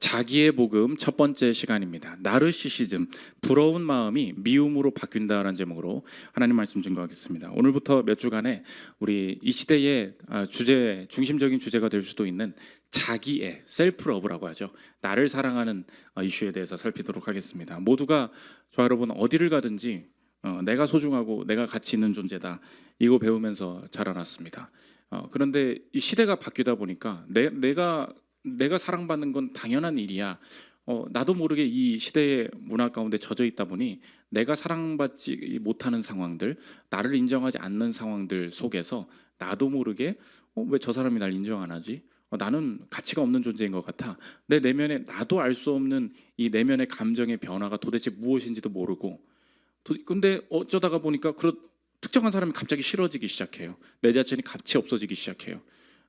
자기의 복음 첫 번째 시간입니다. 나르시시즘, 부러운 마음이 미움으로 바뀐다라는 제목으로 하나님 말씀 증거하겠습니다. 오늘부터 몇 주간에 우리 이 시대의 중심적인 주제가 될 수도 있는 자기애, 셀프 러브라고 하죠. 나를 사랑하는 이슈에 대해서 살피도록 하겠습니다. 모두가 저 여러분 어디를 가든지 내가 소중하고 내가 가치 있는 존재다, 이거 배우면서 자라났습니다. 그런데 이 시대가 바뀌다 보니까 내가 사랑받는 건 당연한 일이야. 나도 모르게 이 시대의 문화 가운데 젖어 있다 보니 내가 사랑받지 못하는 상황들, 나를 인정하지 않는 상황들 속에서 나도 모르게 왜 저 사람이 날 인정 안 하지? 나는 가치가 없는 존재인 것 같아. 내 내면에 나도 알 수 없는 이 내면의 감정의 변화가 도대체 무엇인지도 모르고, 근데 어쩌다가 보니까 그런 특정한 사람이 갑자기 싫어지기 시작해요. 내 자신이 가치 없어지기 시작해요.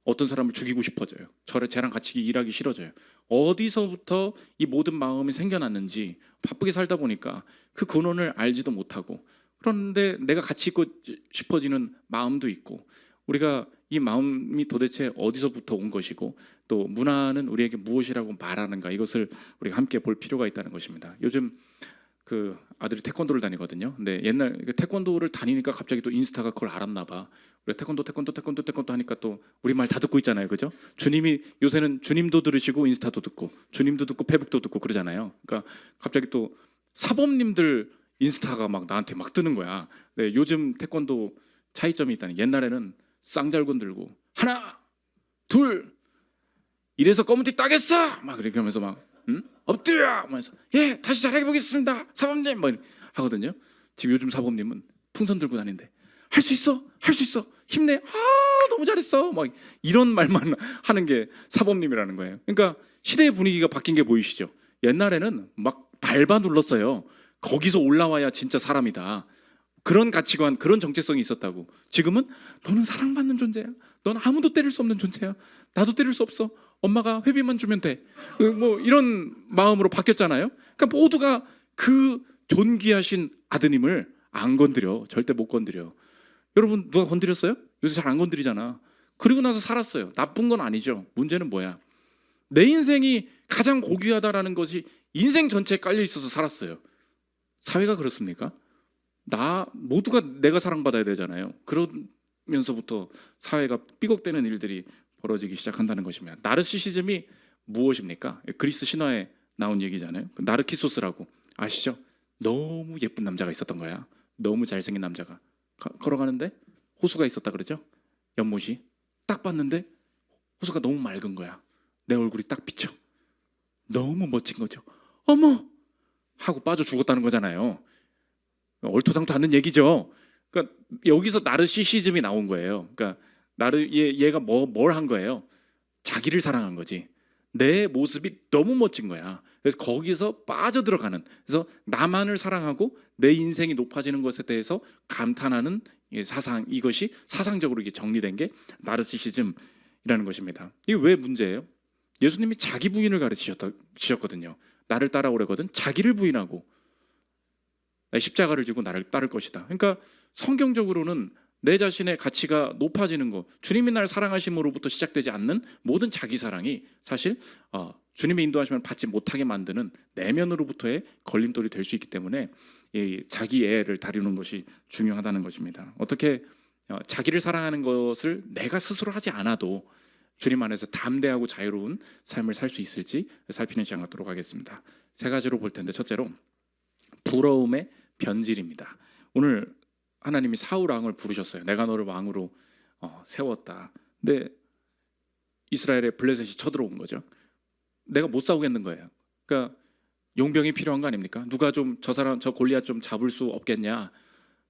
어떤 사람을 죽이고 싶어져요. 쟤랑 같이 일하기 싫어져요. 어디서부터 이 모든 마음이 생겨났는지 바쁘게 살다 보니까 그 근원을 알지도 못하고, 그런데 내가 같이 있고 싶어지는 마음도 있고, 우리가 이 마음이 도대체 어디서부터 온 것이고 또 문화는 우리에게 무엇이라고 말하는가, 이것을 우리가 함께 볼 필요가 있다는 것입니다. 요즘 그 아들이 태권도를 다니거든요. 근데 옛날 태권도를 다니니까 갑자기 또 인스타가 그걸 알았나 봐. 우리 태권도 하니까 또 우리 말 다 듣고 있잖아요, 그죠? 주님이 요새는 주님도 들으시고 인스타도 듣고 주님도 듣고 페북도 듣고 그러잖아요. 그러니까 갑자기 또 사범님들 인스타가 막 나한테 막 뜨는 거야. 네, 요즘 태권도 차이점이 있다니. 옛날에는 쌍절곤 들고 하나, 둘, 이래서 검은띠 따겠어, 막 이렇게 하면서 막 엎드려! 하면서 예, 다시 잘해 보겠습니다, 사범님! 막 하거든요. 지금 요즘 사범님은 풍선 들고 다니는데 할 수 있어! 할 수 있어! 힘내! 너무 잘했어! 막 이런 말만 하는 게 사범님이라는 거예요. 그러니까 시대의 분위기가 바뀐 게 보이시죠? 옛날에는 막 밟아 눌렀어요. 거기서 올라와야 진짜 사람이다. 그런 가치관, 그런 정체성이 있었다고. 지금은 너는 사랑받는 존재야. 넌 아무도 때릴 수 없는 존재야. 나도 때릴 수 없어. 엄마가 회비만 주면 돼. 뭐 이런 마음으로 바뀌었잖아요. 그러니까 모두가 그 존귀하신 아드님을 안 건드려. 절대 못 건드려. 여러분, 누가 건드렸어요? 요새 잘 안 건드리잖아. 그리고 나서 살았어요. 나쁜 건 아니죠. 문제는 뭐야? 내 인생이 가장 고귀하다라는 것이 인생 전체에 깔려 있어서 살았어요. 사회가 그렇습니까? 모두가 내가 사랑받아야 되잖아요. 그러면서부터 사회가 삐걱대는 일들이 벌어지기 시작한다는 것입니다. 나르시시즘이 무엇입니까? 그리스 신화에 나온 얘기잖아요. 나르키소스라고 아시죠? 너무 예쁜 남자가 있었던 거야. 너무 잘생긴 남자가 걸어가는데 호수가 있었다 그러죠. 연못이 딱 봤는데 호수가 너무 맑은 거야. 내 얼굴이 딱 비쳐. 너무 멋진 거죠. 어머! 하고 빠져 죽었다는 거잖아요. 얼토당토 않는 얘기죠. 그러니까 여기서 나르시시즘이 나온 거예요. 그러니까 얘가 뭘 한 거예요? 자기를 사랑한 거지. 내 모습이 너무 멋진 거야. 그래서 거기서 빠져들어가는, 그래서 나만을 사랑하고 내 인생이 높아지는 것에 대해서 감탄하는 사상, 이것이 사상적으로 이게 정리된 게 나르시시즘이라는 것입니다. 이게 왜 문제예요? 예수님이 자기 부인을 가르치셨거든요. 나를 따라오려거든 자기를 부인하고 십자가를 지고 나를 따를 것이다. 그러니까 성경적으로는 내 자신의 가치가 높아지는 것, 주님이 날 사랑하심으로부터 시작되지 않는 모든 자기 사랑이 사실 주님의 인도하심을 받지 못하게 만드는 내면으로부터의 걸림돌이 될 수 있기 때문에 이 자기애를 다루는 것이 중요하다는 것입니다. 어떻게 자기를 사랑하는 것을 내가 스스로 하지 않아도 주님 안에서 담대하고 자유로운 삶을 살 수 있을지 살피는 시간 갖도록 하겠습니다. 세 가지로 볼 텐데, 첫째로 부러움의 변질입니다. 오늘 하나님이 사울 왕을 부르셨어요. 내가 너를 왕으로 세웠다. 근데 이스라엘의 블레셋이 쳐들어온 거죠. 내가 못 싸우겠는 거예요. 그러니까 용병이 필요한 거 아닙니까? 누가 좀 저 골리앗 좀 잡을 수 없겠냐?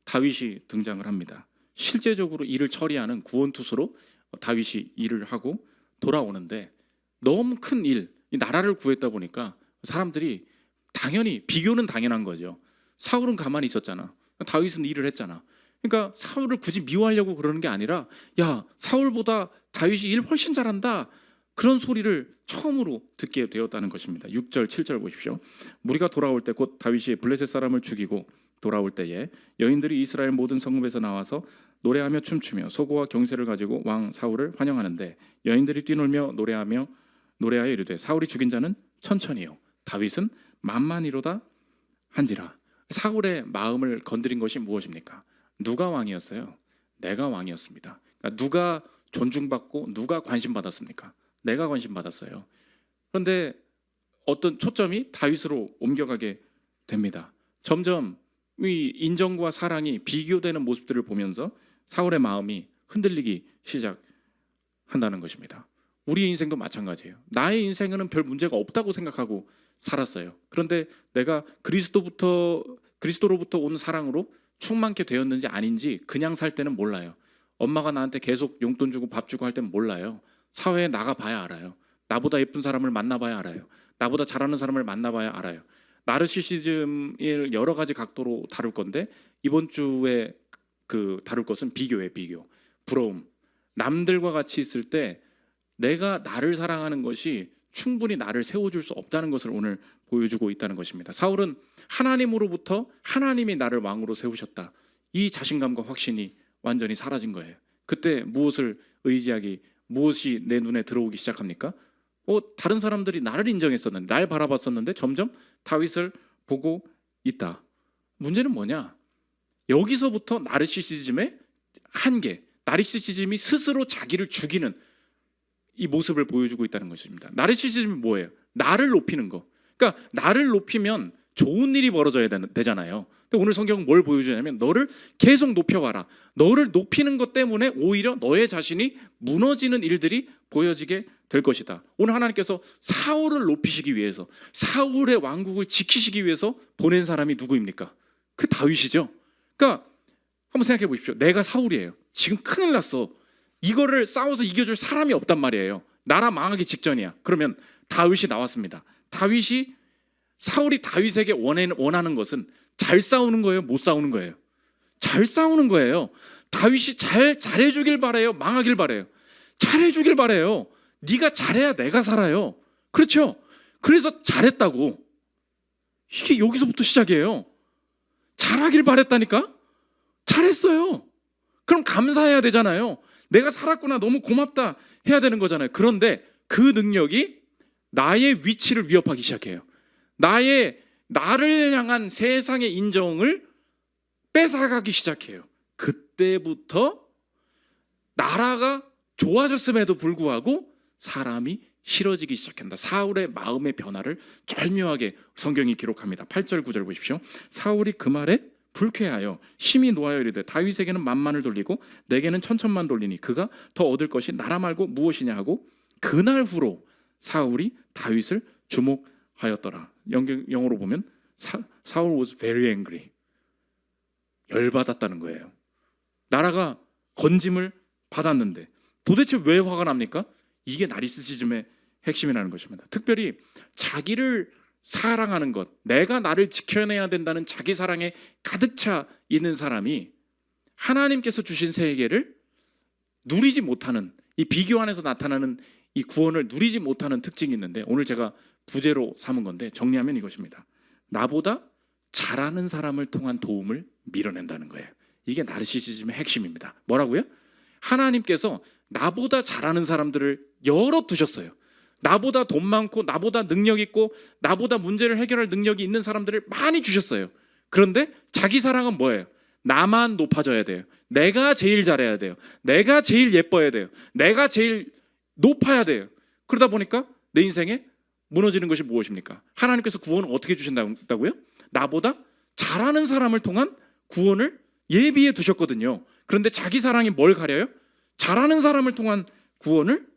다윗이 등장을 합니다. 실제적으로 일을 처리하는 구원투수로 다윗이 일을 하고 돌아오는데, 너무 큰 일, 이 나라를 구했다 보니까 사람들이 당연히 비교는 당연한 거죠. 사울은 가만히 있었잖아. 다윗은 일을 했잖아. 그러니까 사울을 굳이 미워하려고 그러는 게 아니라, 야, 사울보다 다윗이 일 훨씬 잘한다, 그런 소리를 처음으로 듣게 되었다는 것입니다. 6절 7절 보십시오. 무리가 돌아올 때 곧 다윗이 블레셋 사람을 죽이고 돌아올 때에 여인들이 이스라엘 모든 성읍에서 나와서 노래하며 춤추며 소고와 경세를 가지고 왕 사울을 환영하는데, 여인들이 뛰놀며 노래하며 노래하여 이르되 사울이 죽인 자는 천천히요 다윗은 만만히로다 한지라. 사울의 마음을 건드린 것이 무엇입니까? 누가 왕이었어요? 내가 왕이었습니다. 그러니까 누가 존중받고 누가 관심받았습니까? 내가 관심받았어요. 그런데 어떤 초점이 다윗으로 옮겨가게 됩니다. 점점 이 인정과 사랑이 비교되는 모습들을 보면서 사울의 마음이 흔들리기 시작한다는 것입니다. 우리의 인생도 마찬가지예요. 나의 인생에는 별 문제가 없다고 생각하고 살았어요. 그런데 내가 그리스도로부터 온 사랑으로 충만케 되었는지 아닌지 그냥 살 때는 몰라요. 엄마가 나한테 계속 용돈 주고 밥 주고 할 때는 몰라요. 사회에 나가봐야 알아요. 나보다 예쁜 사람을 만나봐야 알아요. 나보다 잘하는 사람을 만나봐야 알아요. 나르시시즘을 여러 가지 각도로 다룰 건데 이번 주에 다룰 것은 비교예요. 비교, 부러움. 남들과 같이 있을 때 내가 나를 사랑하는 것이 충분히 나를 세워줄 수 없다는 것을 오늘 보여주고 있다는 것입니다. 사울은 하나님으로부터 하나님이 나를 왕으로 세우셨다, 이 자신감과 확신이 완전히 사라진 거예요. 그때 무엇을 의지하기, 무엇이 내 눈에 들어오기 시작합니까? 다른 사람들이 나를 인정했었는데, 날 바라봤었는데 점점 다윗을 보고 있다. 문제는 뭐냐? 여기서부터 나르시시즘의 한계, 나르시시즘이 스스로 자기를 죽이는 이 모습을 보여주고 있다는 것입니다. 나르시시즘이 뭐예요? 나를 높이는 거. 그러니까 나를 높이면 좋은 일이 벌어져야 되잖아요. 근데 오늘 성경은 뭘 보여주냐면 너를 계속 높여봐라. 너를 높이는 것 때문에 오히려 너의 자신이 무너지는 일들이 보여지게 될 것이다. 오늘 하나님께서 사울을 높이시기 위해서, 사울의 왕국을 지키시기 위해서 보낸 사람이 누구입니까? 그 다윗이죠. 그러니까 한번 생각해 보십시오. 내가 사울이에요. 지금 큰일 났어. 이거를 싸워서 이겨줄 사람이 없단 말이에요. 나라 망하기 직전이야. 그러면 다윗이 나왔습니다. 사울이 다윗에게 원하는 것은 잘 싸우는 거예요? 못 싸우는 거예요? 잘 싸우는 거예요. 다윗이 잘해주길 바래요? 망하길 바래요? 잘해주길 바래요. 네가 잘해야 내가 살아요. 그렇죠? 그래서 잘했다고. 이게 여기서부터 시작이에요. 잘하길 바랬다니까? 잘했어요. 그럼 감사해야 되잖아요. 내가 살았구나, 너무 고맙다 해야 되는 거잖아요. 그런데 그 능력이 나의 위치를 위협하기 시작해요. 나를 향한 세상의 인정을 뺏어가기 시작해요. 그때부터 나라가 좋아졌음에도 불구하고 사람이 싫어지기 시작한다. 사울의 마음의 변화를 절묘하게 성경이 기록합니다. 8절 9절 보십시오. 사울이 그 말에 불쾌하여 심히 노하여 이르되 다윗에게는 만만을 돌리고 내게는 천천만 돌리니 그가 더 얻을 것이 나라 말고 무엇이냐 하고 그날 후로 사울이 다윗을 주목하였더라. 영어로 보면 사울 was very angry. 열받았다는 거예요. 나라가 건짐을 받았는데 도대체 왜 화가 납니까? 이게 나르시시즘의 핵심이라는 것입니다. 특별히 자기를 사랑하는 것, 내가 나를 지켜내야 된다는 자기 사랑에 가득 차 있는 사람이 하나님께서 주신 세계를 누리지 못하는, 이 비교 안에서 나타나는 이 구원을 누리지 못하는 특징이 있는데, 오늘 제가 부제로 삼은 건데 정리하면 이것입니다. 나보다 잘하는 사람을 통한 도움을 밀어낸다는 거예요. 이게 나르시시즘의 핵심입니다. 뭐라고요? 하나님께서 나보다 잘하는 사람들을 열어두셨어요. 나보다 돈 많고 나보다 능력 있고 나보다 문제를 해결할 능력이 있는 사람들을 많이 주셨어요. 그런데 자기 사랑은 뭐예요? 나만 높아져야 돼요. 내가 제일 잘해야 돼요. 내가 제일 예뻐야 돼요. 내가 제일 높아야 돼요. 그러다 보니까 내 인생에 무너지는 것이 무엇입니까? 하나님께서 구원을 어떻게 주신다고요? 나보다 잘하는 사람을 통한 구원을 예비해 두셨거든요. 그런데 자기 사랑이 뭘 가려요? 잘하는 사람을 통한 구원을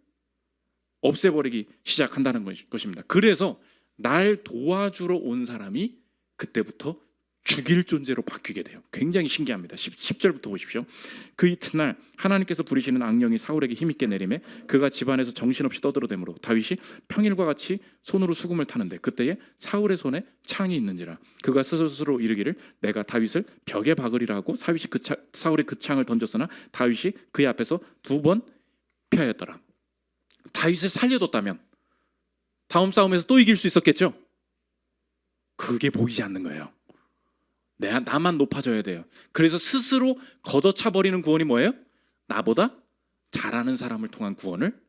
없애버리기 시작한다는 것입니다. 그래서 날 도와주러 온 사람이 그때부터 죽일 존재로 바뀌게 돼요. 굉장히 신기합니다. 10절부터 보십시오. 그 이튿날 하나님께서 부리시는 악령이 사울에게 힘있게 내리매 그가 집안에서 정신없이 떠들어대므로 다윗이 평일과 같이 손으로 수금을 타는데 그때에 사울의 손에 창이 있는지라 그가 스스로 이르기를 내가 다윗을 벽에 박으리라 하고 사울이 그 창을 던졌으나 다윗이 그의 앞에서 2번 피하였더라. 다윗을 살려뒀다면 다음 싸움에서 또 이길 수 있었겠죠? 그게 보이지 않는 거예요. 나만 높아져야 돼요. 그래서 스스로 걷어차버리는 구원이 뭐예요? 나보다 잘하는 사람을 통한 구원을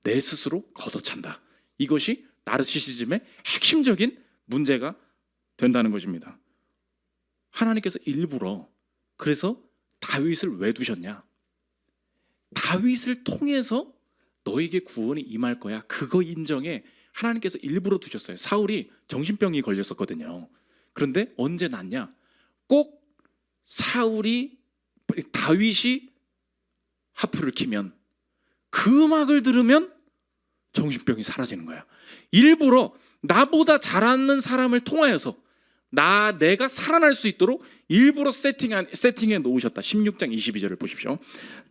내 스스로 걷어찬다. 이것이 나르시시즘의 핵심적인 문제가 된다는 것입니다. 하나님께서 일부러 그래서 다윗을 왜 두셨냐? 다윗을 통해서 너에게 구원이 임할 거야. 그거 인정해 하나님께서 일부러 두셨어요. 사울이 정신병이 걸렸었거든요. 그런데 언제 낫냐? 꼭 다윗이 하프를 키면 그 음악을 들으면 정신병이 사라지는 거야. 일부러 나보다 잘하는 사람을 통하여서 내가 살아날 수 있도록 일부러 세팅해 놓으셨다. 16장 22절을 보십시오.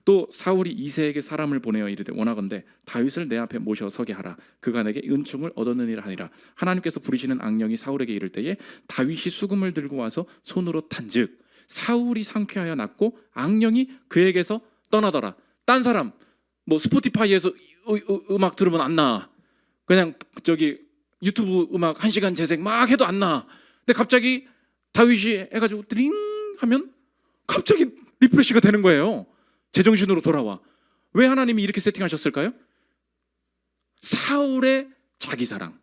또 사울이 이새에게 사람을 보내어 이르되 원하건대 다윗을 내 앞에 모셔 서게 하라. 그가 내게 은총을 얻었느니라 하니라. 하나님께서 부리시는 악령이 사울에게 이를 때에 다윗이 수금을 들고 와서 손으로 탄즉 사울이 상쾌하여 낫고 악령이 그에게서 떠나더라. 딴 사람 뭐 스포티파이에서 음악 들으면 안 나. 그냥 저기 유튜브 음악 1시간 재생 막 해도 안 나. 근데 갑자기 다윗이 해가지고 드링 하면 갑자기 리프레시가 되는 거예요. 제정신으로 돌아와. 왜 하나님이 이렇게 세팅하셨을까요? 사울의 자기사랑,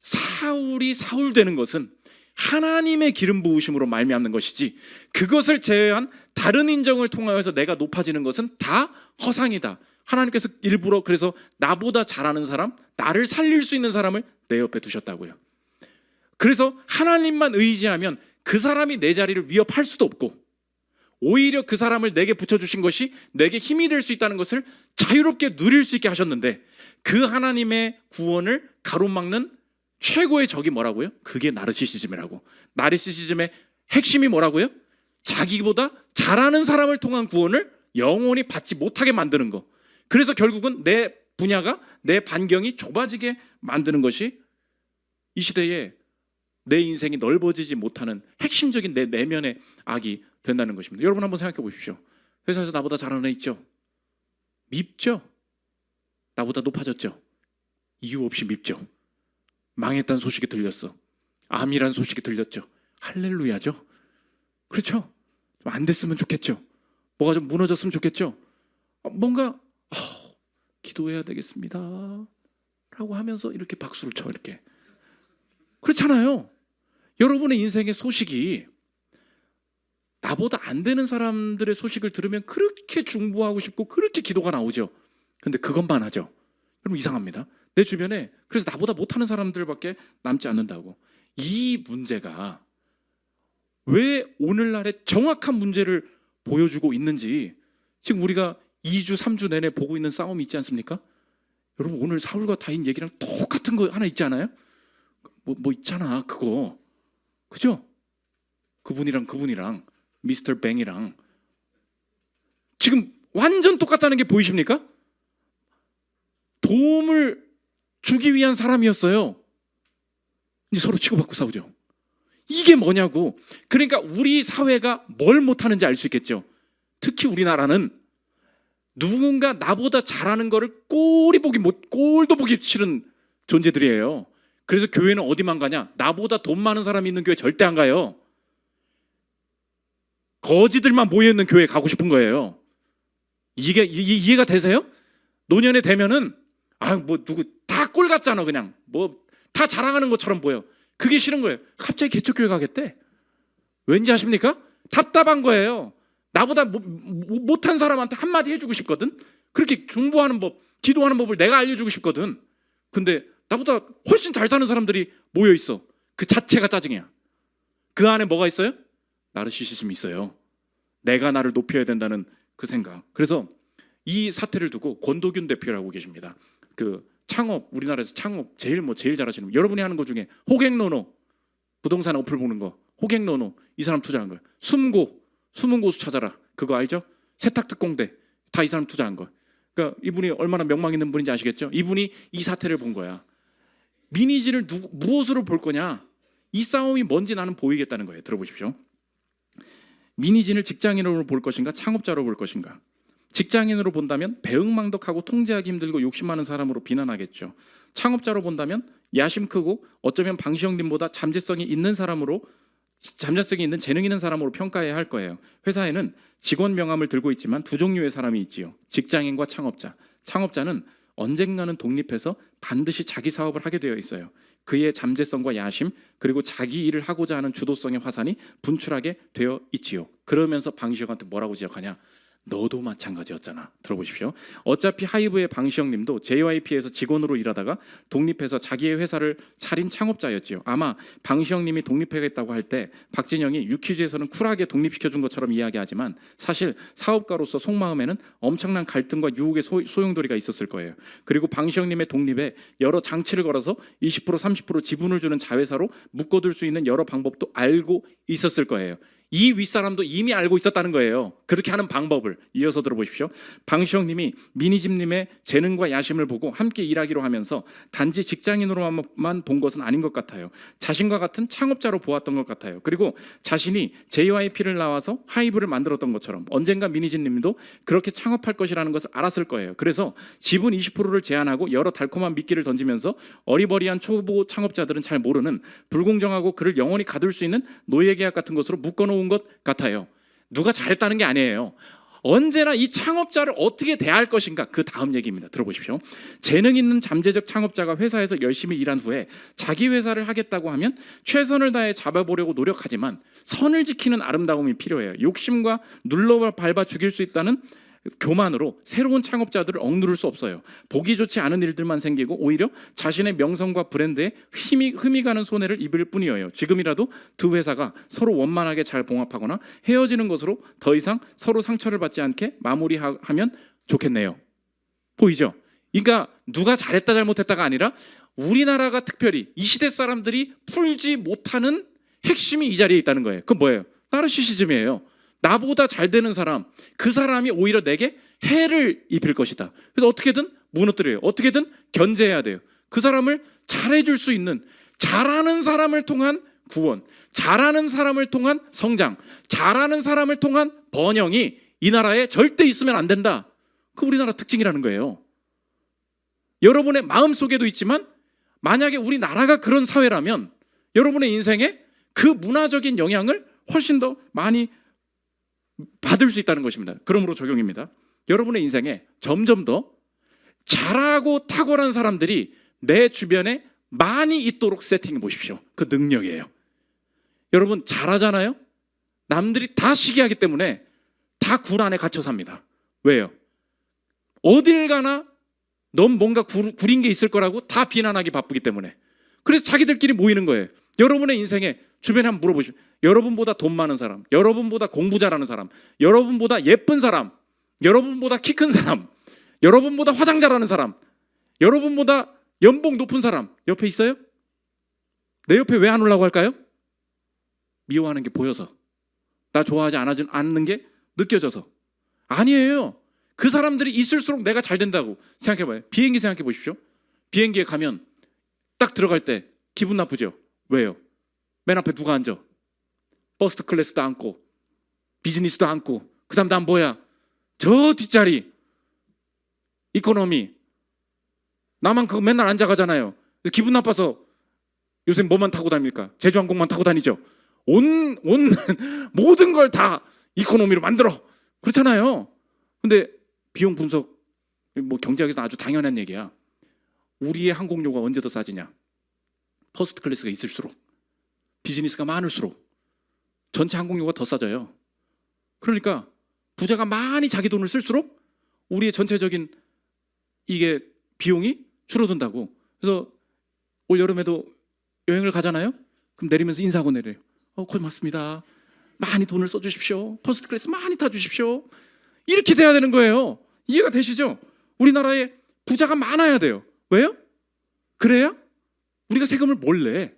사울이 사울 되는 것은 하나님의 기름 부으심으로 말미암는 것이지 그것을 제외한 다른 인정을 통하여서 내가 높아지는 것은 다 허상이다. 하나님께서 일부러 그래서 나보다 잘하는 사람, 나를 살릴 수 있는 사람을 내 옆에 두셨다고요. 그래서 하나님만 의지하면 그 사람이 내 자리를 위협할 수도 없고 오히려 그 사람을 내게 붙여주신 것이 내게 힘이 될 수 있다는 것을 자유롭게 누릴 수 있게 하셨는데 그 하나님의 구원을 가로막는 최고의 적이 뭐라고요? 그게 나르시시즘이라고. 나르시시즘의 핵심이 뭐라고요? 자기보다 잘하는 사람을 통한 구원을 영원히 받지 못하게 만드는 거. 그래서 결국은 내 분야가 내 반경이 좁아지게 만드는 것이 이 시대에 내 인생이 넓어지지 못하는 핵심적인 내 내면의 악이 된다는 것입니다. 여러분 한번 생각해 보십시오. 회사에서 나보다 잘하는 애 있죠? 밉죠? 나보다 높아졌죠? 이유 없이 밉죠? 망했다는 소식이 들렸어. 암이라는 소식이 들렸죠? 할렐루야죠? 그렇죠? 좀 안 됐으면 좋겠죠? 뭐가 좀 무너졌으면 좋겠죠? 뭔가 기도해야 되겠습니다 라고 하면서 이렇게 박수를 쳐. 이렇게 그렇잖아요. 여러분의 인생의 소식이 나보다 안 되는 사람들의 소식을 들으면 그렇게 중보하고 싶고 그렇게 기도가 나오죠. 근데 그것만 하죠. 여러분 이상합니다. 내 주변에 그래서 나보다 못하는 사람들밖에 남지 않는다고. 이 문제가 왜 오늘날의 정확한 문제를 보여주고 있는지 지금 우리가 2주 3주 내내 보고 있는 싸움이 있지 않습니까? 여러분 오늘 사울과 다윗 얘기랑 똑같은 거 하나 있지 않아요? 뭐 있잖아 그거. 그죠? 그분이랑 미스터 뱅이랑 지금 완전 똑같다는 게 보이십니까? 도움을 주기 위한 사람이었어요. 이제 서로 치고받고 싸우죠. 이게 뭐냐고. 그러니까 우리 사회가 뭘 못하는지 알 수 있겠죠. 특히 우리나라는 누군가 나보다 잘하는 거를 꼴도 보기 싫은 존재들이에요. 그래서 교회는 어디만 가냐? 나보다 돈 많은 사람이 있는 교회 절대 안 가요. 거지들만 모여있는 교회에 가고 싶은 거예요. 이게 이해가 되세요? 노년에 되면은 누구 다 꼴 같잖아. 그냥 다 자랑하는 것처럼 보여. 그게 싫은 거예요. 갑자기 개척교회 가겠대. 왠지 아십니까? 답답한 거예요. 나보다 못한 사람한테 한마디 해주고 싶거든. 그렇게 중보하는 법, 기도하는 법을 내가 알려주고 싶거든. 근데 나보다 훨씬 잘 사는 사람들이 모여 있어. 그 자체가 짜증이야. 그 안에 뭐가 있어요? 나르시시즘이 있어요. 내가 나를 높여야 된다는 그 생각. 그래서 이 사태를 두고 권도균 대표라고 계십니다. 그 창업, 우리나라에서 창업 제일 잘하시는 분. 여러분이 하는 거 중에 호갱노노, 부동산 어플 보는 거, 호갱노노 이 사람 투자한 거예요. 숨은 고수 찾아라. 그거 알죠? 세탁특공대 다 이 사람 투자한 거. 그러니까 이분이 얼마나 명망 있는 분인지 아시겠죠? 이분이 이 사태를 본 거야. 미니지를 무엇으로 볼 거냐? 이 싸움이 뭔지 나는 보이겠다는 거예요. 들어보십시오. 미니진을 직장인으로 볼 것인가 창업자로 볼 것인가. 직장인으로 본다면 배응망덕하고 통제하기 힘들고 욕심 많은 사람으로 비난하겠죠. 창업자로 본다면 야심 크고 어쩌면 방시영님보다 잠재성이 있는 재능 있는 사람으로 평가해야 할 거예요. 회사에는 직원 명함을 들고 있지만 두 종류의 사람이 있지요. 직장인과 창업자. 창업자는 언젠가는 독립해서 반드시 자기 사업을 하게 되어 있어요. 그의 잠재성과 야심 그리고 자기 일을 하고자 하는 주도성의 화산이 분출하게 되어 있지요. 그러면서 방시혁한테 뭐라고 지적하냐? 너도 마찬가지였잖아. 들어보십시오. 어차피 하이브의 방시혁님도 JYP에서 직원으로 일하다가 독립해서 자기의 회사를 차린 창업자였지요. 아마 방시혁님이 독립하겠다고 할 때 박진영이 유퀴즈에서는 쿨하게 독립시켜준 것처럼 이야기하지만 사실 사업가로서 속마음에는 엄청난 갈등과 유혹의 소용돌이가 있었을 거예요. 그리고 방시혁님의 독립에 여러 장치를 걸어서 20% 30% 지분을 주는 자회사로 묶어둘 수 있는 여러 방법도 알고 있었을 거예요. 이 윗사람도 이미 알고 있었다는 거예요. 그렇게 하는 방법을 이어서 들어보십시오. 방시혁님이 미니집님의 재능과 야심을 보고 함께 일하기로 하면서 단지 직장인으로만 본 것은 아닌 것 같아요. 자신과 같은 창업자로 보았던 것 같아요. 그리고 자신이 JYP를 나와서 하이브를 만들었던 것처럼 언젠가 미니집님도 그렇게 창업할 것이라는 것을 알았을 거예요. 그래서 지분 20%를 제한하고 여러 달콤한 미끼를 던지면서 어리버리한 초보 창업자들은 잘 모르는 불공정하고 그를 영원히 가둘 수 있는 노예계약 같은 것으로 묶어놓은 것 같아요. 누가 잘했다는 게 아니에요. 언제나 이 창업자를 어떻게 대할 것인가, 그 다음 얘기입니다. 들어보십시오. 재능 있는 잠재적 창업자가 회사에서 열심히 일한 후에 자기 회사를 하겠다고 하면 최선을 다해 잡아보려고 노력하지만 선을 지키는 아름다움이 필요해요. 욕심과 눌러 밟아 죽일 수 있다는 교만으로 새로운 창업자들을 억누를 수 없어요. 보기 좋지 않은 일들만 생기고 오히려 자신의 명성과 브랜드에 흠이 가는 손해를 입을 뿐이에요. 지금이라도 두 회사가 서로 원만하게 잘 봉합하거나 헤어지는 것으로 더 이상 서로 상처를 받지 않게 마무리하면 좋겠네요. 보이죠? 그러니까 누가 잘했다 잘못했다가 아니라 우리나라가 특별히 이 시대 사람들이 풀지 못하는 핵심이 이 자리에 있다는 거예요. 그건 뭐예요? 나르시시즘이에요. 나보다 잘 되는 사람, 그 사람이 오히려 내게 해를 입힐 것이다. 그래서 어떻게든 무너뜨려요. 어떻게든 견제해야 돼요. 그 사람을 잘해줄 수 있는, 잘하는 사람을 통한 구원, 잘하는 사람을 통한 성장, 잘하는 사람을 통한 번영이 이 나라에 절대 있으면 안 된다. 그 우리나라 특징이라는 거예요. 여러분의 마음속에도 있지만 만약에 우리나라가 그런 사회라면 여러분의 인생에 그 문화적인 영향을 훨씬 더 많이 받을 수 있다는 것입니다. 그러므로 적용입니다. 여러분의 인생에 점점 더 잘하고 탁월한 사람들이 내 주변에 많이 있도록 세팅해 보십시오. 그 능력이에요. 여러분 잘하잖아요? 남들이 다 시기하기 때문에 다 굴 안에 갇혀 삽니다. 왜요? 어딜 가나 넌 뭔가 구린 게 있을 거라고 다 비난하기 바쁘기 때문에. 그래서 자기들끼리 모이는 거예요. 여러분의 인생에 주변에 한번 물어보시면 여러분보다 돈 많은 사람, 여러분보다 공부 잘하는 사람, 여러분보다 예쁜 사람, 여러분보다 키 큰 사람, 여러분보다 화장 잘하는 사람, 여러분보다 연봉 높은 사람 옆에 있어요? 내 옆에 왜 안 오려고 할까요? 미워하는 게 보여서, 나 좋아하지 않는 게 느껴져서. 아니에요. 그 사람들이 있을수록 내가 잘 된다고 생각해봐요. 비행기 생각해 보십시오. 비행기에 가면 딱 들어갈 때 기분 나쁘죠? 왜요? 맨 앞에 누가 앉아? 퍼스트 클래스도 앉고 비즈니스도 앉고 그 다음 난 뭐야? 저 뒷자리 이코노미. 나만 그거 맨날 앉아가잖아요. 기분 나빠서 요새 뭐만 타고 다닙니까? 제주항공만 타고 다니죠. 모든 걸 다 이코노미로 만들어. 그렇잖아요. 근데 비용 분석, 뭐 경제학에서는 아주 당연한 얘기야. 우리의 항공료가 언제 더 싸지냐? 퍼스트 클래스가 있을수록, 비즈니스가 많을수록 전체 항공료가 더 싸져요. 그러니까 부자가 많이 자기 돈을 쓸수록 우리의 전체적인 이게 비용이 줄어든다고. 그래서 올 여름에도 여행을 가잖아요. 그럼 내리면서 인사하고 내려요. 고맙습니다. 많이 돈을 써주십시오. 퍼스트 클래스 많이 타주십시오. 이렇게 돼야 되는 거예요. 이해가 되시죠? 우리나라에 부자가 많아야 돼요. 왜요? 그래야 우리가 세금을 몰래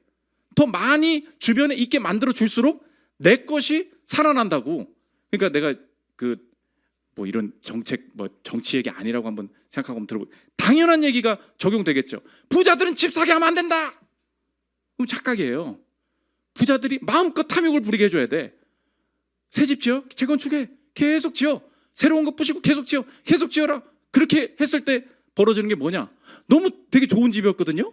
더 많이 주변에 있게 만들어 줄수록 내 것이 살아난다고. 그러니까 내가 뭐 이런 정치 얘기 아니라고 한번 생각하고 한번 들어보. 당연한 얘기가 적용되겠죠. 부자들은 집 사게 하면 안 된다. 그럼 착각이에요. 부자들이 마음껏 탐욕을 부리게 해줘야 돼. 새 집 지어? 재건축해. 계속 지어. 새로운 거 부시고 계속 지어. 계속 지어라. 그렇게 했을 때 벌어지는 게 뭐냐? 너무 되게 좋은 집이었거든요.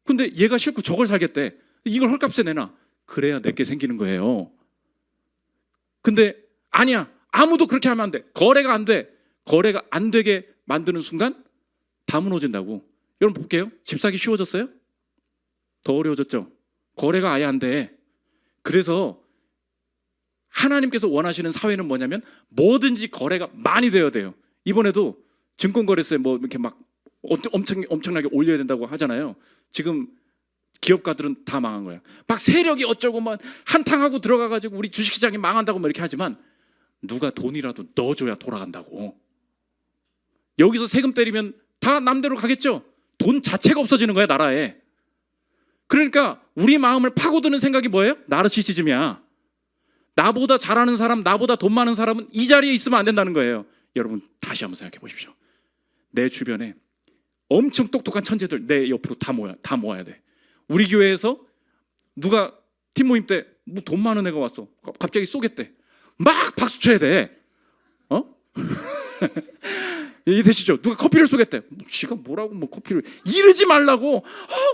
근데 얘가 싫고 저걸 살겠대. 이걸 헐값에 내놔. 그래야 내게 생기는 거예요. 근데 아니야. 아무도 그렇게 하면 안 돼. 거래가 안 돼. 거래가 안 되게 만드는 순간 다 무너진다고. 여러분 볼게요. 집 사기 쉬워졌어요? 더 어려워졌죠? 거래가 아예 안 돼. 그래서 하나님께서 원하시는 사회는 뭐냐면 뭐든지 거래가 많이 되어야 돼요. 이번에도 증권거래소에 뭐 이렇게 막 엄청나게 올려야 된다고 하잖아요. 지금 기업가들은 다 망한 거예요. 막 세력이 어쩌고 막 한탕하고 들어가가지고 우리 주식시장이 망한다고 막 이렇게 하지만 누가 돈이라도 넣어줘야 돌아간다고. 여기서 세금 때리면 다 남대로 가겠죠. 돈 자체가 없어지는 거야, 나라에. 그러니까 우리 마음을 파고드는 생각이 뭐예요? 나르시시즘이야. 나보다 잘하는 사람, 나보다 돈 많은 사람은 이 자리에 있으면 안 된다는 거예요. 여러분 다시 한번 생각해 보십시오. 내 주변에 엄청 똑똑한 천재들 내 옆으로 다 모아야 돼. 우리 교회에서 누가 팀 모임 때 뭐 돈 많은 애가 왔어. 갑자기 쏘겠대. 막 박수 쳐야 돼. 이해되시죠? 누가 커피를 쏘겠대. 지가 뭐라고 뭐 커피를 이러지 말라고.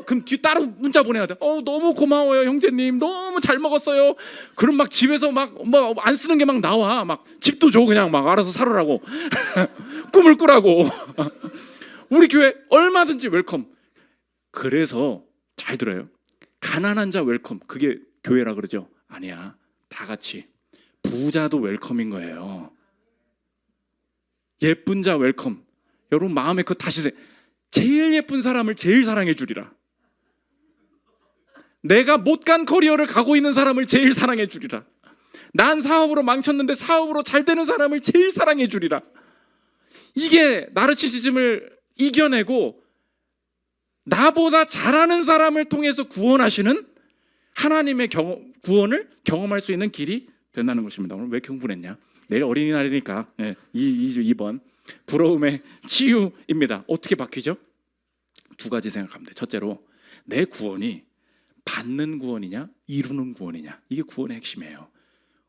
그럼 뒤 따로 문자 보내야 돼. 너무 고마워요 형제님. 너무 잘 먹었어요. 그럼 막 집에서 막 뭐 안 쓰는 게 막 나와. 막 집도 줘 그냥 막 알아서 살으라고. 꿈을 꾸라고. 우리 교회 얼마든지 웰컴. 그래서 잘 들어요. 가난한 자 웰컴. 그게 교회라 그러죠? 아니야. 다 같이 부자도 웰컴인 거예요. 예쁜 자 웰컴. 여러분 마음에 그거 다시 세. 제일 예쁜 사람을 제일 사랑해 주리라. 내가 못 간 커리어를 가고 있는 사람을 제일 사랑해 주리라. 난 사업으로 망쳤는데 사업으로 잘 되는 사람을 제일 사랑해 주리라. 이게 나르시시즘을 이겨내고 나보다 잘하는 사람을 통해서 구원하시는 하나님의 구원을 경험할 수 있는 길이 된다는 것입니다. 오늘 왜 이렇게 흥분했냐? 내일 어린이날이니까 2번 부러움의 치유입니다. 어떻게 바뀌죠? 두 가지 생각하면 돼요. 첫째로 내 구원이 받는 구원이냐 이루는 구원이냐. 이게 구원의 핵심이에요.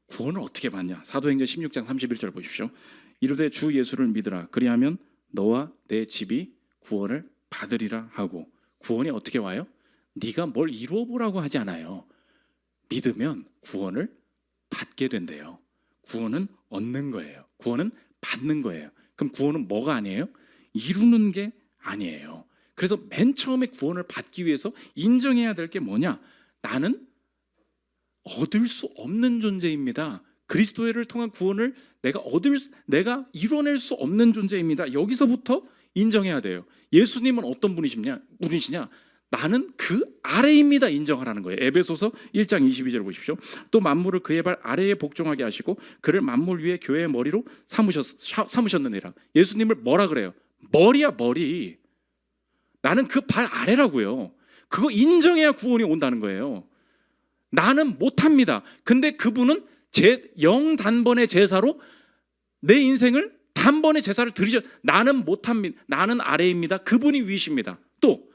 구원을 어떻게 받냐? 사도행전 16장 31절 보십시오. 이르되 주 예수를 믿으라. 그리하면 너와 내 집이 구원을 받으리라 하고. 구원이 어떻게 와요? 네가 뭘 이루어 보라고 하지 않아요. 믿으면 구원을 받게 된대요. 구원은 얻는 거예요. 구원은 받는 거예요. 그럼 구원은 뭐가 아니에요? 이루는 게 아니에요. 그래서 맨 처음에 구원을 받기 위해서 인정해야 될 게 뭐냐? 나는 얻을 수 없는 존재입니다. 그리스도를 통한 구원을 내가 이뤄낼 수 없는 존재입니다. 여기서부터 인정해야 돼요. 예수님은 어떤 분이시냐? 나는 그 아래입니다. 인정하라는 거예요. 에베소서 1장 22절 보십시오. 또 만물을 그의 발 아래에 복종하게 하시고 그를 만물 위에 교회의 머리로 삼으셨느니라. 예수님을 뭐라 그래요? 머리야 머리. 나는 그 발 아래라고요. 그거 인정해야 구원이 온다는 거예요. 나는 못합니다. 근데 그분은 영단번의 제사로 내 인생을 단번의 제사를 드리죠. 나는 못합니다. 나는 아래입니다. 그분이 위십니다. 또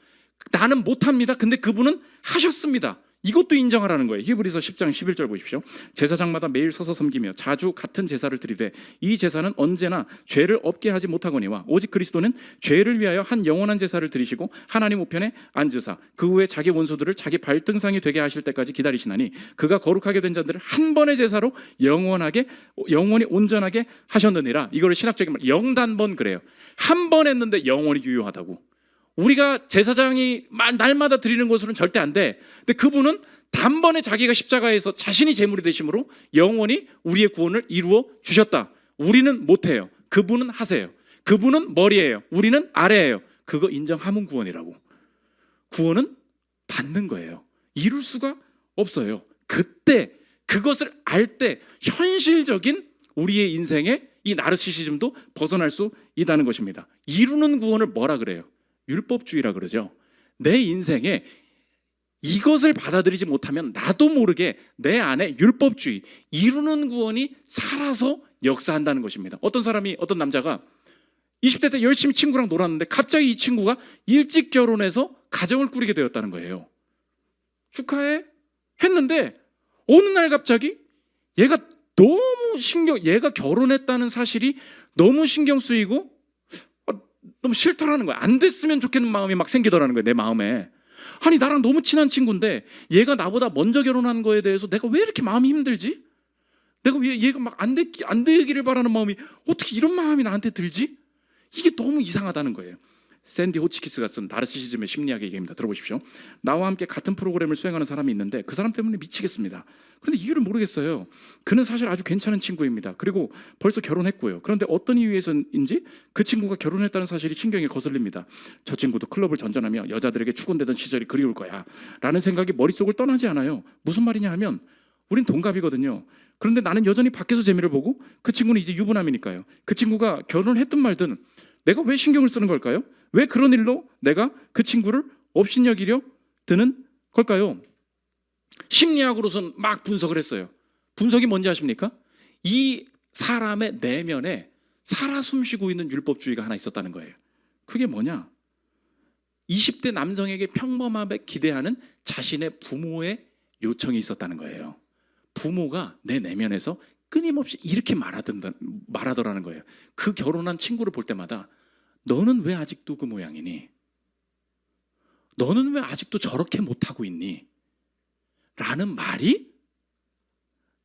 나는 못합니다. 근데 그분은 하셨습니다. 이것도 인정하라는 거예요. 히브리서 10장 11절 보십시오. 제사장마다 매일 서서 섬기며 자주 같은 제사를 드리되 이 제사는 언제나 죄를 없게 하지 못하거니와 오직 그리스도는 죄를 위하여 한 영원한 제사를 드리시고 하나님 우편에 앉으사 그 후에 자기 원수들을 자기 발등상이 되게 하실 때까지 기다리시나니 그가 거룩하게 된 자들을 한 번의 제사로 영원히 온전하게 하셨느니라. 이거를 신학적인 말 영단번 그래요. 한 번 했는데 영원히 유효하다고. 우리가 제사장이 날마다 드리는 것으로는 절대 안 돼. 근데 그분은 단번에 자기가 십자가에서 자신이 제물이 되심으로 영원히 우리의 구원을 이루어 주셨다. 우리는 못해요. 그분은 하세요. 그분은 머리예요. 우리는 아래예요. 그거 인정하면 구원이라고. 구원은 받는 거예요. 이룰 수가 없어요. 그때 그것을 알 때 현실적인 우리의 인생의 이 나르시시즘도 벗어날 수 있다는 것입니다. 이루는 구원을 뭐라 그래요? 율법주의라 그러죠. 내 인생에 이것을 받아들이지 못하면 나도 모르게 내 안에 율법주의, 이루는 구원이 살아서 역사한다는 것입니다. 어떤 남자가 20대 때 열심히 친구랑 놀았는데 갑자기 이 친구가 일찍 결혼해서 가정을 꾸리게 되었다는 거예요. 축하해 했는데 어느 날 갑자기 얘가 얘가 결혼했다는 사실이 너무 신경 쓰이고 너무 싫더라는 거야. 안 됐으면 좋겠는 마음이 막 생기더라는 거야, 내 마음에. 아니 나랑 너무 친한 친구인데 얘가 나보다 먼저 결혼한 거에 대해서 내가 왜 이렇게 마음이 힘들지? 내가 왜 얘가 막 안 되기를 바라는 마음이 어떻게 이런 마음이 나한테 들지? 이게 너무 이상하다는 거예요. 샌디 호치키스가 쓴 나르시시즘의 심리학의 얘기입니다. 들어보십시오. 나와 함께 같은 프로그램을 수행하는 사람이 있는데 그 사람 때문에 미치겠습니다. 그런데 이유를 모르겠어요. 그는 사실 아주 괜찮은 친구입니다. 그리고 벌써 결혼했고요. 그런데 어떤 이유에서인지 그 친구가 결혼했다는 사실이 신경에 거슬립니다. 저 친구도 클럽을 전전하며 여자들에게 추곤되던 시절이 그리울 거야 라는 생각이 머릿속을 떠나지 않아요. 무슨 말이냐 하면 우린 동갑이거든요. 그런데 나는 여전히 밖에서 재미를 보고 그 친구는 이제 유부남이니까요. 그 친구가 결혼을 했든 말든 내가 왜 신경을 쓰는 걸까요? 왜 그런 일로 내가 그 친구를 업신여기려 드는 걸까요? 심리학으로서는 막 분석을 했어요. 분석이 뭔지 아십니까? 이 사람의 내면에 살아 숨쉬고 있는 율법주의가 하나 있었다는 거예요. 그게 뭐냐? 20대 남성에게 평범함에 기대하는 자신의 부모의 요청이 있었다는 거예요. 부모가 내 내면에서 끊임없이 이렇게 말하더라는 거예요. 그 결혼한 친구를 볼 때마다 너는 왜 아직도 그 모양이니? 너는 왜 아직도 저렇게 못하고 있니? 라는 말이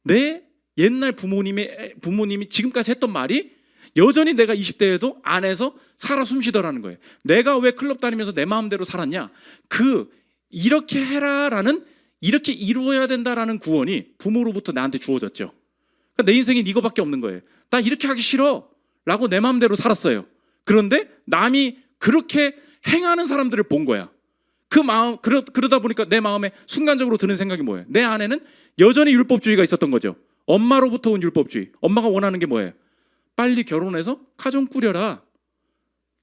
내 옛날 부모님이 지금까지 했던 말이 여전히 내가 20대에도 안에서 살아 숨쉬더라는 거예요. 내가 왜 클럽 다니면서 내 마음대로 살았냐? 이렇게 해라라는, 이렇게 이루어야 된다라는 구원이 부모로부터 나한테 주어졌죠. 그러니까 내 인생엔 이거밖에 없는 거예요. 나 이렇게 하기 싫어 라고 내 마음대로 살았어요. 그런데 남이 그렇게 행하는 사람들을 본 거야. 그러다 보니까 내 마음에 순간적으로 드는 생각이 뭐예요? 내 안에는 여전히 율법주의가 있었던 거죠. 엄마로부터 온 율법주의. 엄마가 원하는 게 뭐예요? 빨리 결혼해서 가정 꾸려라.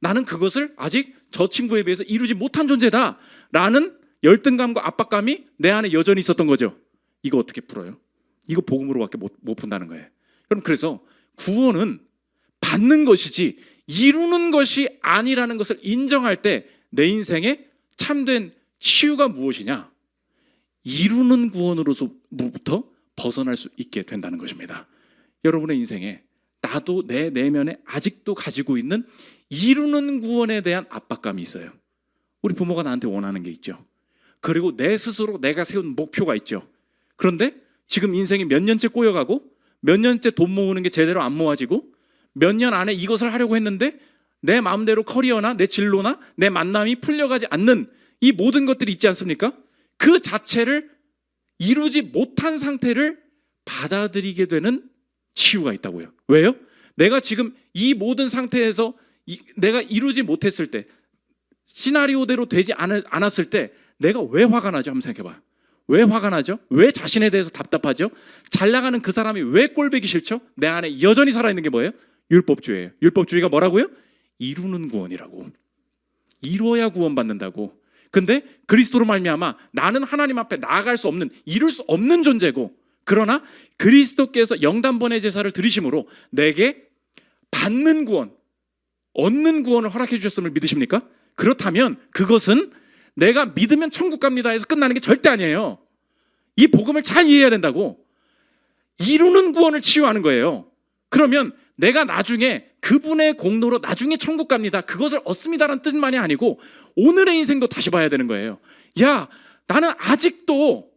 나는 그것을 아직 저 친구에 비해서 이루지 못한 존재다 라는 열등감과 압박감이 내 안에 여전히 있었던 거죠. 이거 어떻게 풀어요? 이거 복음으로밖에 못 푼다는 거예요. 여러분, 그래서 구원은 받는 것이지 이루는 것이 아니라는 것을 인정할 때 내 인생에 참된 치유가 무엇이냐? 이루는 구원으로부터 벗어날 수 있게 된다는 것입니다. 여러분의 인생에 나도 내 내면에 아직도 가지고 있는 이루는 구원에 대한 압박감이 있어요. 우리 부모가 나한테 원하는 게 있죠. 그리고 내 스스로 내가 세운 목표가 있죠. 그런데 지금 인생이 몇 년째 꼬여가고 몇 년째 돈 모으는 게 제대로 안 모아지고 몇 년 안에 이것을 하려고 했는데 내 마음대로 커리어나 내 진로나 내 만남이 풀려가지 않는 이 모든 것들이 있지 않습니까? 그 자체를 이루지 못한 상태를 받아들이게 되는 치유가 있다고요. 왜요? 내가 지금 이 모든 상태에서 내가 이루지 못했을 때, 시나리오대로 되지 않았을 때 내가 왜 화가 나죠? 한번 생각해봐요. 왜 화가 나죠? 왜 자신에 대해서 답답하죠? 잘 나가는 그 사람이 왜 꼴보기 싫죠? 내 안에 여전히 살아있는 게 뭐예요? 율법주의예요. 율법주의가 뭐라고요? 이루는 구원이라고. 이루어야 구원받는다고. 근데 그리스도로 말미암아 나는 하나님 앞에 나아갈 수 없는, 이룰 수 없는 존재고, 그러나 그리스도께서 영단번의 제사를 드리심으로 내게 받는 구원, 얻는 구원을 허락해 주셨음을 믿으십니까? 그렇다면 그것은 내가 믿으면 천국 갑니다 해서 끝나는 게 절대 아니에요. 이 복음을 잘 이해해야 된다고. 이루는 구원을 치유하는 거예요. 그러면 내가 나중에 그분의 공로로 나중에 천국 갑니다, 그것을 얻습니다라는 뜻만이 아니고 오늘의 인생도 다시 봐야 되는 거예요. 야, 나는 아직도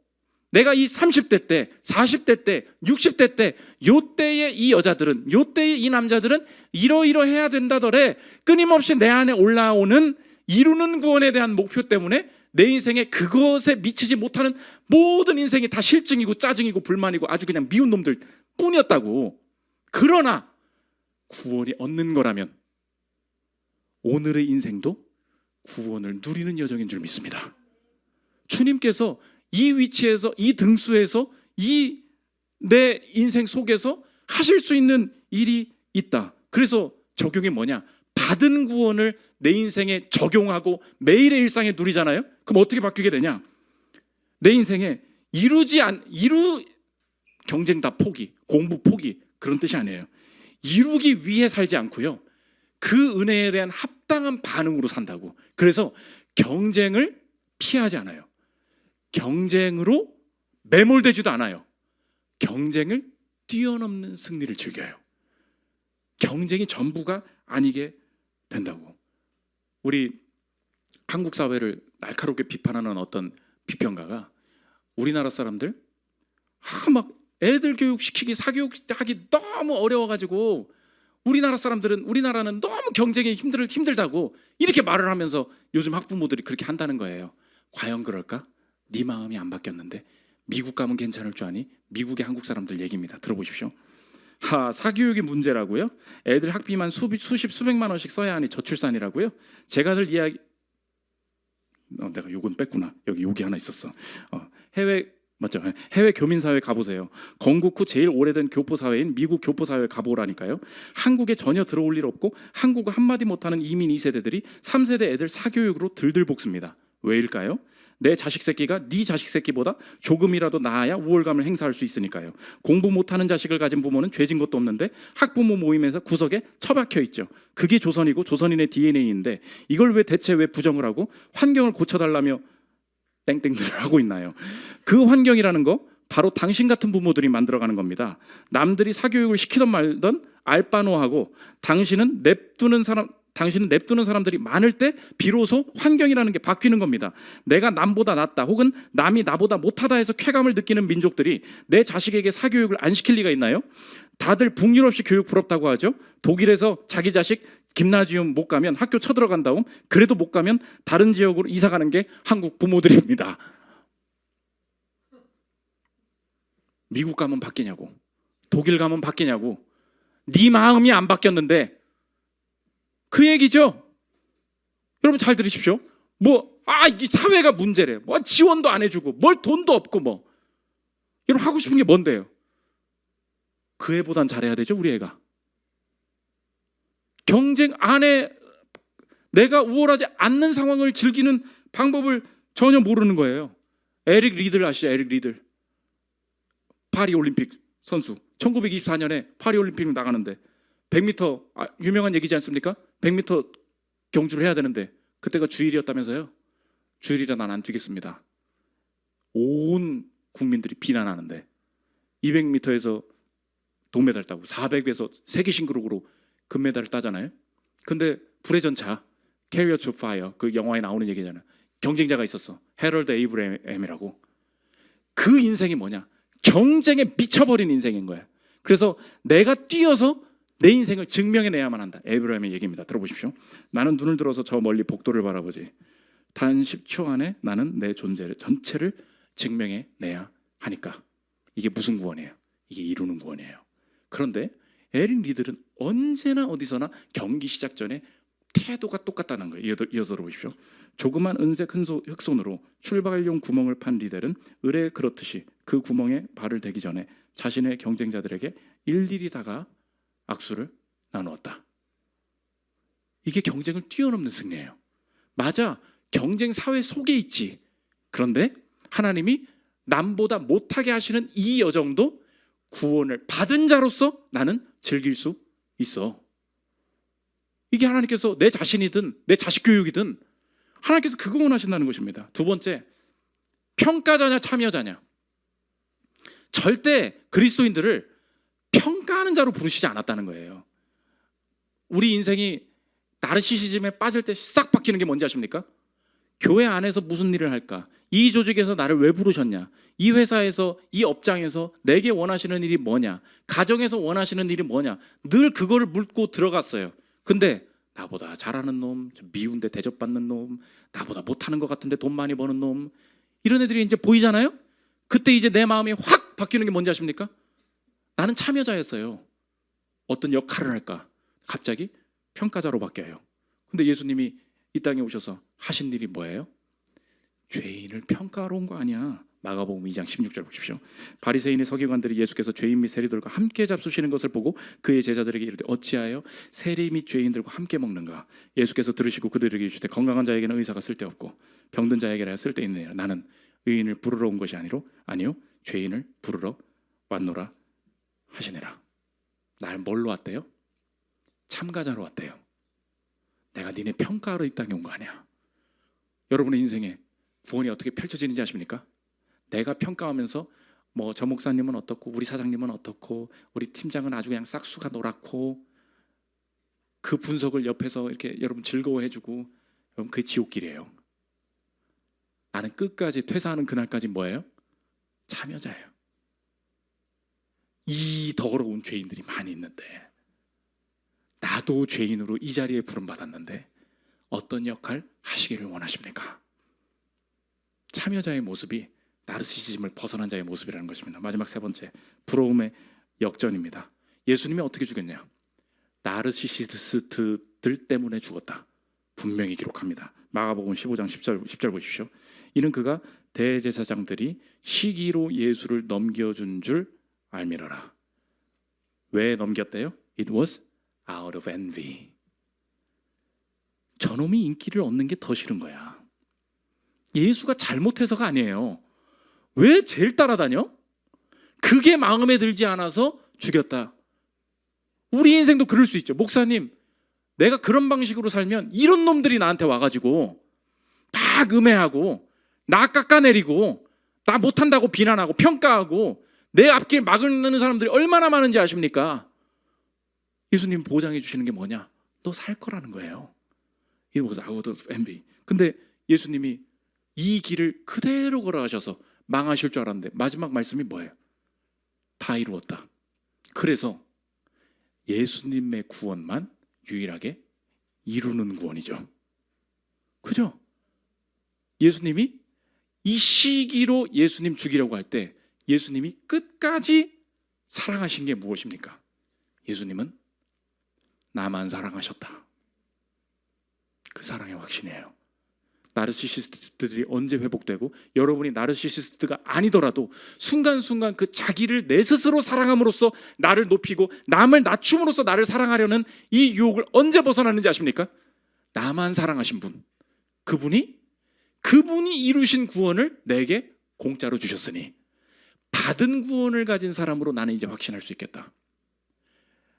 내가 이 30대 때, 40대 때, 60대 때, 요때의 이 여자들은, 요때의 이 남자들은 이러이러해야 된다더래 끊임없이 내 안에 올라오는 이루는 구원에 대한 목표 때문에 내 인생에 그것에 미치지 못하는 모든 인생이 다 실증이고 짜증이고 불만이고 아주 그냥 미운 놈들 뿐이었다고. 그러나 구원이 얻는 거라면 오늘의 인생도 구원을 누리는 여정인 줄 믿습니다. 주님께서 이 위치에서, 이 등수에서, 이 내 인생 속에서 하실 수 있는 일이 있다. 그래서 적용이 뭐냐? 받은 구원을 내 인생에 적용하고 매일의 일상에 누리잖아요. 그럼 어떻게 바뀌게 되냐? 내 인생에 경쟁 다 포기, 공부 포기, 그런 뜻이 아니에요. 이루기 위해 살지 않고요, 그 은혜에 대한 합당한 반응으로 산다고. 그래서 경쟁을 피하지 않아요. 경쟁으로 매몰되지도 않아요. 경쟁을 뛰어넘는 승리를 즐겨요. 경쟁이 전부가 아니게 된다고. 우리 한국 사회를 날카롭게 비판하는 어떤 비평가가 우리나라 사람들 막 애들 교육시키기, 사교육하기 너무 어려워가지고 우리나라는 너무 경쟁이 힘들다고 이렇게 말을 하면서 요즘 학부모들이 그렇게 한다는 거예요. 과연 그럴까? 네 마음이 안 바뀌었는데 미국 가면 괜찮을 줄 아니? 미국의 한국 사람들 얘기입니다. 들어보십시오. 사교육이 문제라고요? 애들 학비만 수백만 원씩 써야 하니 저출산이라고요? 제가 늘 이야기 내가 요건 뺐구나. 여기 하나 있었어. 맞죠? 해외 교민사회 가보세요. 건국 후 제일 오래된 교포사회인 미국 교포사회에 가보라니까요. 한국에 전혀 들어올 일 없고 한국어 한마디 못하는 이민 2세대들이 3세대 애들 사교육으로 들들 볶습니다. 왜일까요? 내 자식 새끼가 네 자식 새끼보다 조금이라도 나아야 우월감을 행사할 수 있으니까요. 공부 못하는 자식을 가진 부모는 죄진 것도 없는데 학부모 모임에서 구석에 처박혀 있죠. 그게 조선이고 조선인의 DNA인데 이걸 대체 왜 부정을 하고 환경을 고쳐달라며 땡땡들을 하고 있나요? 그 환경이라는 거 바로 당신 같은 부모들이 만들어가는 겁니다. 남들이 사교육을 시키던 말던 알바노하고 당신은 냅두는 사람들이 많을 때 비로소 환경이라는 게 바뀌는 겁니다. 내가 남보다 낫다 혹은 남이 나보다 못하다 해서 쾌감을 느끼는 민족들이 내 자식에게 사교육을 안 시킬 리가 있나요? 다들 북유럽식 교육 부럽다고 하죠. 독일에서 자기 자식 김나지움 못 가면 학교 쳐들어간다고 그래도 못 가면 다른 지역으로 이사 가는 게 한국 부모들입니다. 미국 가면 바뀌냐고, 독일 가면 바뀌냐고. 네 마음이 안 바뀌었는데 그 얘기죠. 여러분 잘 들으십시오. 이 사회가 문제래. 지원도 안 해주고 뭘 돈도 없고 여러분 하고 싶은 게 뭔데요? 그 애보단 잘해야 되죠. 우리 애가 경쟁 안에 내가 우월하지 않는 상황을 즐기는 방법을 전혀 모르는 거예요. 에릭 리들 아시죠? 에릭 리들 파리 올림픽 선수 1924년에 파리 올림픽 나가는데 100m 유명한 얘기지 않습니까? 100m 경주를 해야 되는데 그때가 주일이었다면서요. 주일이라 난 안 뛰겠습니다. 온 국민들이 비난하는데 200m에서 동메달 따고 400에서 세계 신기록으로 금메달을 따잖아요. 근데 불의 전차 Chariot of Fire 그 영화에 나오는 얘기잖아요. 경쟁자가 있었어. 해럴드 에이브레햄이라고. 그 인생이 뭐냐? 경쟁에 미쳐버린 인생인 거야. 그래서 내가 뛰어서 내 인생을 증명해내야만 한다. 에이브레햄의 얘기입니다. 들어보십시오. 나는 눈을 들어서 저 멀리 복도를 바라보지. 단 10초 안에 나는 내 존재를 전체를 증명해내야 하니까. 이게 무슨 구원이에요? 이게 이루는 구원이에요. 그런데 에릭 리들은 언제나 어디서나 경기 시작 전에 태도가 똑같다는 거예요. 이어서 들어보십시오. 조그만 은색 흑손으로 출발용 구멍을 판 리델은 을에 그렇듯이 그 구멍에 발을 대기 전에 자신의 경쟁자들에게 일일이 다가 악수를 나누었다. 이게 경쟁을 뛰어넘는 승리예요. 맞아, 경쟁 사회 속에 있지. 그런데 하나님이 남보다 못하게 하시는 이 여정도 구원을 받은 자로서 나는 즐길 수 있어. 이게 하나님께서 내 자신이든 내 자식 교육이든 하나님께서 그거 원하신다는 것입니다. 두 번째, 평가자냐 참여자냐. 절대 그리스도인들을 평가하는 자로 부르시지 않았다는 거예요. 우리 인생이 나르시시즘에 빠질 때 싹 바뀌는 게 뭔지 아십니까? 교회 안에서 무슨 일을 할까? 이 조직에서 나를 왜 부르셨냐? 이 회사에서, 이 업장에서 내게 원하시는 일이 뭐냐? 가정에서 원하시는 일이 뭐냐? 늘 그거를 묻고 들어갔어요. 근데 나보다 잘하는 놈, 미운데 대접받는 놈, 나보다 못하는 것 같은데 돈 많이 버는 놈, 이런 애들이 이제 보이잖아요. 그때 이제 내 마음이 확 바뀌는 게 뭔지 아십니까? 나는 참여자였어요. 어떤 역할을 할까? 갑자기 평가자로 바뀌어요. 근데 예수님이 이 땅에 오셔서 하신 일이 뭐예요? 죄인을 평가하러 온 거 아니야. 마가복음 2장 16절 보십시오. 바리새인의 서기관들이 예수께서 죄인 및 세리들과 함께 잡수시는 것을 보고 그의 제자들에게 이르되 어찌하여 세리 및 죄인들과 함께 먹는가? 예수께서 들으시고 그들에게 이르시되 건강한 자에게는 의사가 쓸데없고 병든 자에게라 쓸데있느니라. 나는 의인을 부르러 온 것이 아니요 죄인을 부르러 왔노라 하시니라. 날 뭘로 왔대요? 참가자로 왔대요. 내가 니네 평가하러 이 땅에 온 거 아니야. 여러분의 인생에 구원이 어떻게 펼쳐지는지 아십니까? 내가 평가하면서 저 목사님은 어떻고 우리 사장님은 어떻고 우리 팀장은 아주 그냥 싹수가 노랗고 그 분석을 옆에서 이렇게 여러분 즐거워해주고, 여러분 그게 지옥길이에요. 나는 끝까지 퇴사하는 그날까지 뭐예요? 참여자예요. 이 더러운 죄인들이 많이 있는데 나도 죄인으로 이 자리에 부름받았는데 어떤 역할 하시기를 원하십니까? 참여자의 모습이 나르시시즘을 벗어난 자의 모습이라는 것입니다. 마지막 세 번째, 부러움의 역전입니다. 예수님이 어떻게 죽였냐? 나르시시스트들 때문에 죽었다. 분명히 기록합니다. 마가복음 15장 10절 보십시오. 이는 그가 대제사장들이 시기로 예수를 넘겨준 줄 알미러라. 왜 넘겼대요? It was out of envy. 저놈이 인기를 얻는 게 더 싫은 거야. 예수가 잘못해서가 아니에요. 왜 제일 따라다녀? 그게 마음에 들지 않아서 죽였다. 우리 인생도 그럴 수 있죠. 목사님, 내가 그런 방식으로 살면 이런 놈들이 나한테 와가지고 막 음해하고 나 깎아내리고 나 못한다고 비난하고 평가하고 내 앞길 막는 사람들이 얼마나 많은지 아십니까? 예수님 보장해 주시는 게 뭐냐? 너 살 거라는 거예요. It was out of envy. 근데 예수님이 이 길을 그대로 걸어가셔서 망하실 줄 알았는데 마지막 말씀이 뭐예요? 다 이루었다. 그래서 예수님의 구원만 유일하게 이루는 구원이죠. 그죠? 예수님이 이 시기로 예수님 죽이려고 할 때 예수님이 끝까지 사랑하신 게 무엇입니까? 예수님은 나만 사랑하셨다. 그 사랑의 확신이에요. 나르시시스트들이 언제 회복되고 여러분이 나르시시스트가 아니더라도 순간순간 그 자기를 내 스스로 사랑함으로써 나를 높이고 남을 낮춤으로써 나를 사랑하려는 이 유혹을 언제 벗어나는지 아십니까? 나만 사랑하신 분, 그분이 이루신 구원을 내게 공짜로 주셨으니 받은 구원을 가진 사람으로 나는 이제 확신할 수 있겠다.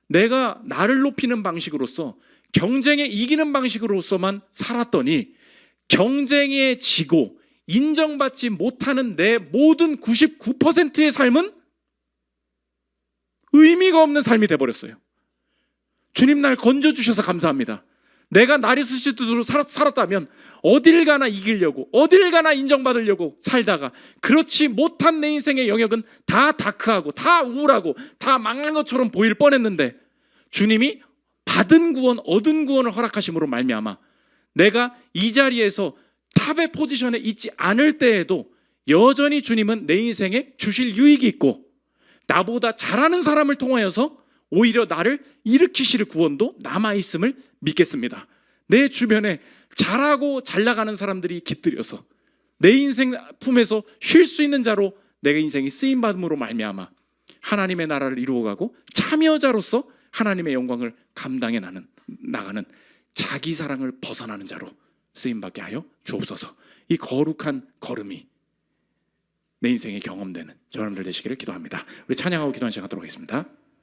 내가 나를 높이는 방식으로서 경쟁에 이기는 방식으로서만 살았더니 경쟁에 지고 인정받지 못하는 내 모든 99%의 삶은 의미가 없는 삶이 돼버렸어요. 주님 날 건져주셔서 감사합니다. 내가 나르시시스트로 살았다면 어딜 가나 이기려고 어딜 가나 인정받으려고 살다가 그렇지 못한 내 인생의 영역은 다 다크하고 다 우울하고 다 망한 것처럼 보일 뻔했는데 주님이 받은 구원, 얻은 구원을 허락하심으로 말미암아 내가 이 자리에서 탑의 포지션에 있지 않을 때에도 여전히 주님은 내 인생에 주실 유익이 있고 나보다 잘하는 사람을 통하여서 오히려 나를 일으키실 구원도 남아있음을 믿겠습니다. 내 주변에 잘하고 잘 나가는 사람들이 깃들여서 내 인생 품에서 쉴 수 있는 자로 내 인생이 쓰임받음으로 말미암아 하나님의 나라를 이루어가고 참여자로서 하나님의 영광을 감당해 나가는 자기 사랑을 벗어나는 자로 쓰임받게 하여 주옵소서. 이 거룩한 걸음이 내 인생에 경험되는 저여러분들 되시기를 기도합니다. 우리 찬양하고 기도하는 시간 갖도록 하겠습니다.